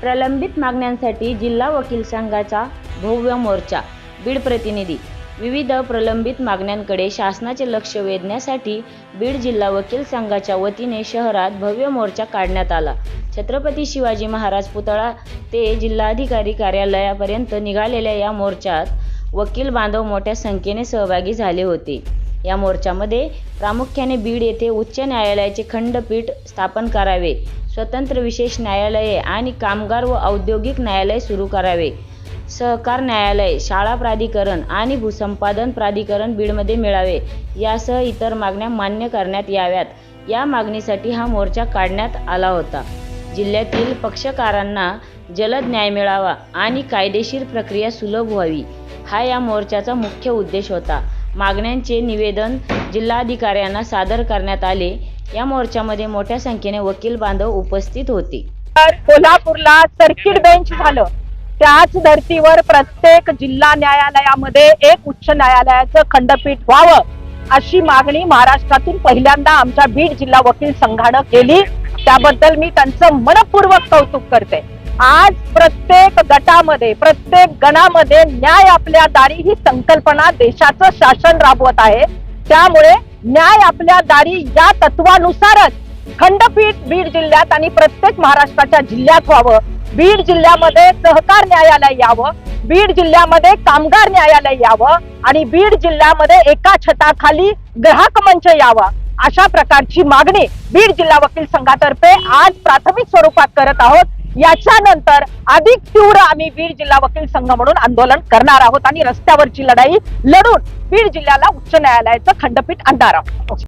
प्रलंबित मागण्यांसाठी जिल्हा वकील संघाचा भव्य मोर्चा. बीड प्रतिनिधी. विविध प्रलंबित मागण्यांकडे शासनाचे लक्ष वेधण्यासाठी बीड जिल्हा वकील संघाच्या वतीने शहरात भव्य मोर्चा काढण्यात आला. छत्रपती शिवाजी महाराज पुतळा ते जिल्हाधिकारी कार्यालयापर्यंत निघालेल्या या मोर्चात वकील बांधव मोठ्या संख्येने सहभागी झाले होते. या मोर्चामध्ये प्रामुख्याने बीड येथे उच्च न्यायालयाचे खंडपीठ स्थापन करावे, स्वतंत्र विशेष न्यायालये आणि कामगार व औद्योगिक न्यायालय सुरू करावे, सहकार न्यायालय, शाळा प्राधिकरण आणि भूसंपादन प्राधिकरण बीडमध्ये मिळावे यासह इतर मागण्या मान्य करण्यात याव्यात. या मागणीसाठी हा मोर्चा काढण्यात आला होता. जिल्ह्यातील पक्षकारांना जलद न्याय मिळावा आणि कायदेशीर प्रक्रिया सुलभ व्हावी हा या मोर्चाचा मुख्य उद्देश होता. मागण्यांचे निवेदन जिल्हाधिकाऱ्यांना सादर करण्यात आले. या मोर्चामध्ये मोठ्या संख्येने वकील बांधव उपस्थित होते. कोल्हापूरला सर्किट बेंच झालं, त्याच धर्तीवर प्रत्येक जिल्हा न्यायालयामध्ये एक उच्च न्यायालयाचं खंडपीठ व्हावं अशी मागणी महाराष्ट्रातून पहिल्यांदा आमच्या बीड जिल्हा वकील संघानं केली. त्याबद्दल मी त्यांचं मनपूर्वक कौतुक करते. आज प्रत्येक गटामध्ये, प्रत्येक गणामध्ये न्याय आपल्या दारी ही संकल्पना देशाचं शासन राबवत आहे. त्यामुळे न्याय आपल्या दारी या तत्वानुसारच खंडपीठ बीड जिल्ह्यात आणि प्रत्येक महाराष्ट्राच्या जिल्ह्यात व्हावं. बीड जिल्ह्यामध्ये सहकार न्यायालय यावं, बीड जिल्ह्यामध्ये कामगार न्यायालय यावं आणि बीड जिल्ह्यामध्ये एका छताखाली ग्राहक मंच यावा अशा प्रकारची मागणी बीड जिल्हा वकील संघातर्फे आज प्राथमिक स्वरूपात करत आहोत. याच्यानंतर अधिक तीव्र आम्ही बीड जिल्हा वकील संघ म्हणून आंदोलन करणार आहोत आणि रस्त्यावरची लढाई लढून बीड जिल्ह्याला उच्च न्यायालयाचं खंडपीठ आणणार आहोत.